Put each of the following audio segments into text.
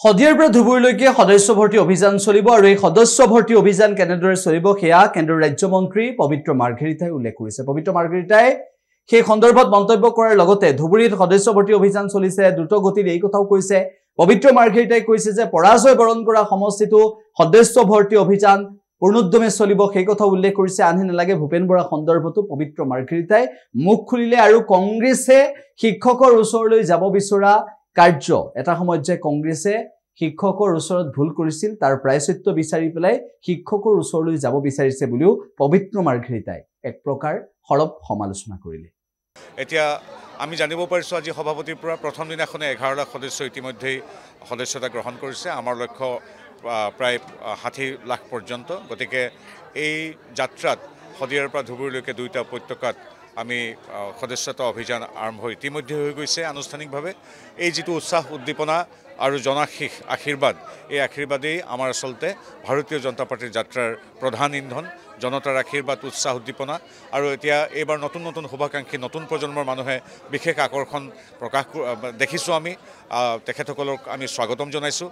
সদিয়াৰ পৰা ধুবুৰীলৈকে সদস্য ভৰ্তি অভিযান চলিব আৰু এই সদস্য ভৰ্তি অভিযান কেনেদৰে চলিব সেয়া কেন্দ্ৰৰ ৰাজ্যমন্ত্ৰী পবিত্ৰ মাৰ্ঘেৰিটাই উল্লেখ কৰিছে। পবিত্ৰ মাৰ্ঘেৰিটাই সেই সন্দৰ্ভত মন্তব্য কৰাৰ লগতে ধুবুৰীত সদস্য ভৰ্তি অভিযান চলিছে দ্ৰুত গতিত এই কথাও কৈছে। পবিত্ৰ মাৰ্ঘেৰিটাই কৈছে যে পৰাজয় বৰণ কৰা সমষ্টিটো সদস্য ভৰ্তি অভিযান পূৰ্ণোদ্যমে চলিব সেই কথা উল্লেখ কৰিছে। আনহে নালাগে ভূপেন বৰা সন্দৰ্ভতো পবিত্ৰ মাৰ্ঘেৰিটাই মুখ খুলিলে আৰু কংগ্ৰেছে শিক্ষকৰ ওচৰলৈ যাব বিচৰা কাৰ্য এটা সময়ত যে কংগ্ৰেছে শিক্ষকৰ ওচৰত ভুল কৰিছিল তাৰ প্ৰায়শ্চিত্ত বিচাৰি পেলাই শিক্ষকৰ ওচৰলৈ যাব বিচাৰিছে বুলিও পবিত্ৰ মাৰ্ঘেৰিটাই এক প্ৰকাৰ সৰব সমালোচনা কৰিলে। এতিয়া আমি জানিব পাৰিছোঁ আজি সভাপতিৰ পৰা প্ৰথম দিনাখনে 11 লাখ সদস্য ইতিমধ্যেই সদস্যতা গ্ৰহণ কৰিছে। আমাৰ লক্ষ্য প্ৰায় 60 লাখ পৰ্যন্ত। গতিকে এই যাত্ৰাত সদিয়াৰ পৰা ধুবুৰীলৈকে দুইটা উপত্যকাত আমি সদস্যতা অভিযান আৰম্ভ ইতিমধ্যে হৈ গৈছে আনুষ্ঠানিকভাৱে। এই যিটো উৎসাহ উদ্দীপনা আৰু জনাশীষ আশীৰ্বাদ, এই আশীৰ্বাদেই আমাৰ আচলতে ভাৰতীয় জনতা পাৰ্টিৰ যাত্ৰাৰ প্ৰধান ইন্ধন। জনতাৰ আশীৰ্বাদ, উৎসাহ উদ্দীপনা আৰু এতিয়া এইবাৰ নতুন নতুন শুভাকাংক্ষী নতুন প্ৰজন্মৰ মানুহে বিশেষ আকৰ্ষণ প্ৰকাশ দেখিছোঁ। আমি তেখেতসকলক আমি স্বাগতম জনাইছোঁ।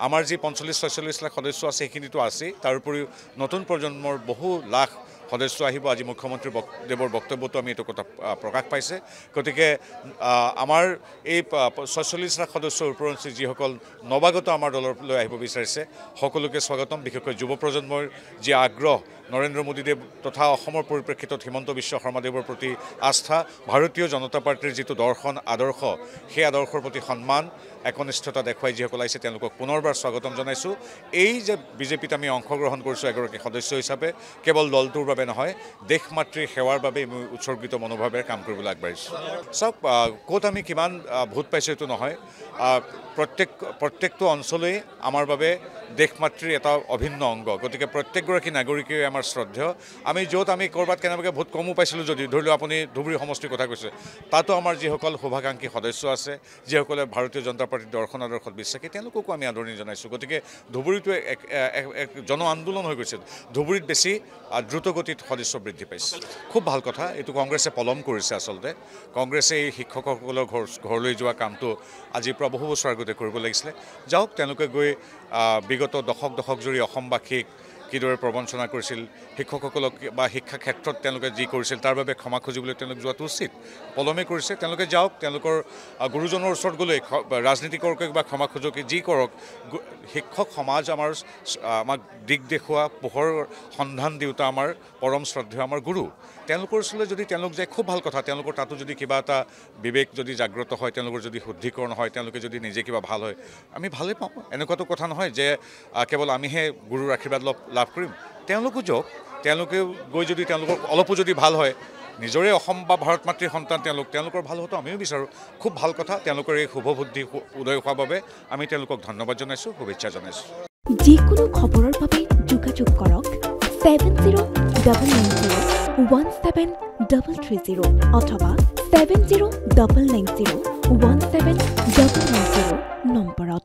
আমাৰ যি 45-46 লাখ সদস্য আছে সেইখিনিতো আছেই, তাৰোপৰিও নতুন প্ৰজন্মৰ বহু লাখ সদস্য আহিব। আজি মুখ্যমন্ত্ৰী দেৱৰ বক্তব্যতো আমি এইটো কথা প্ৰকাশ পাইছে। গতিকে আমাৰ এই 46 লাখ সদস্যৰ ওপৰঞ্চি যিসকল নৱাগত আমাৰ দললৈ আহিব বিচাৰিছে সকলোকে স্বাগতম। বিশেষকৈ যুৱ প্ৰজন্মৰ যি আগ্ৰহ, নৰেন্দ্ৰ মোদীদেৱ তথা অসমৰ পৰিপ্ৰেক্ষিতত হিমন্ত বিশ্ব শৰ্মাদেৱৰ প্ৰতি আস্থা, ভাৰতীয় জনতা পাৰ্টিৰ যিটো দৰ্শন আদৰ্শ, সেই আদৰ্শৰ প্ৰতি সন্মান একনিষ্ঠতা দেখুৱাই যিসকল আহিছে তেওঁলোকক পুনৰবাৰ স্বাগতম জনাইছোঁ। এই যে বিজেপিত আমি অংশগ্ৰহণ কৰিছোঁ এগৰাকী সদস্য হিচাপে, কেৱল দলটোৰ বাবে নহয়, দেশ মাতৃৰ সেৱাৰ বাবে মই উৎসৰ্গিত মনোভাৱেৰে কাম কৰিবলৈ আগবাঢ়িছোঁ। চাওক, ক'ত আমি কিমান ভোট পাইছোঁ এইটো নহয়, প্ৰত্যেকটো অঞ্চলেই আমাৰ বাবে দেশ মাতৃৰ এটা অভিন্ন অংগ। গতিকে প্ৰত্যেকগৰাকী নাগৰিকেই আমাৰ শ্ৰদ্ধেয়। আমি য'ত আমি ক'ৰবাত কেনেবাকৈ ভোট কমো পাইছিলোঁ যদি, ধৰি লওক আপুনি ধুবুৰী সমষ্টিৰ কথা কৈছে, তাতো আমাৰ যিসকল শুভাকাংক্ষী সদস্য আছে, যিসকলে ভাৰতীয় জনতা পাৰ্টিৰ দৰ্শন আদৰ্শত বিশ্বাসী, তেওঁলোককো আমি আদৰণি জনাইছোঁ। গতিকে ধুবুৰীটো এক জন আন্দোলন হৈ গৈছে। ধুবুৰীত বেছি দ্ৰুতগতিত সদস্য বৃদ্ধি পাইছে। খুব ভাল কথা। এইটো কংগ্ৰেছে পলম কৰিছে। আচলতে কংগ্ৰেছে এই শিক্ষকসকলৰ ঘৰলৈ যোৱা কামটো আজিৰ পৰা বহু বছৰ আগতে কৰিব লাগিছিলে। যাওক, তেওঁলোকে গৈ বিগত দশক জুৰি অসমবাসীক কিদৰে প্ৰবঞ্চনা কৰিছিল, শিক্ষকসকলক বা শিক্ষা ক্ষেত্ৰত তেওঁলোকে যি কৰিছিল তাৰ বাবে ক্ষমা খুজিবলৈ তেওঁলোক যোৱাটো উচিত। পলমে কৰিছে, তেওঁলোকে যাওক, তেওঁলোকৰ গুৰুজনৰ ওচৰত গ'লে ৰাজনীতি কৰক বা ক্ষমা খোজক, যি কৰক, শিক্ষক সমাজ আমাক দিশ দেখুওৱা, পোহৰ সন্ধান দিওঁতা আমাৰ পৰম শ্ৰদ্ধেয় আমাৰ গুৰু। তেওঁলোকৰ ওচৰলৈ যদি তেওঁলোক যায় খুব ভাল কথা। তেওঁলোকৰ তাতো যদি কিবা এটা বিবেক যদি জাগ্ৰত হয়, তেওঁলোকৰ যদি শুদ্ধিকৰণ হয়, তেওঁলোকে যদি নিজে কিবা ভাল হয়, আমি ভালেই পাওঁ। এনেকুৱাতো কথা নহয় যে কেৱল আমিহে গুৰুৰ আশীৰ্বাদ লাভ কৰিম। তেওঁলোকো যাওক, তেওঁলোকে গৈ যদি তেওঁলোকৰ অলপো যদি ভাল হয়, নিজৰে অসম বা ভাৰত মাতৃৰ সন্তান তেওঁলোকৰ ভাল হোৱাটো আমিও বিচাৰোঁ। খুব ভাল কথা। তেওঁলোকৰ এই শুভ বুদ্ধি উদয় হোৱাৰ বাবে আমি তেওঁলোকক ধন্যবাদ জনাইছোঁ, শুভেচ্ছা জনাইছোঁ। যিকোনো খবৰৰ বাবে যোগাযোগ কৰক 7090173330 অথবা 7099017990 নম্বৰত।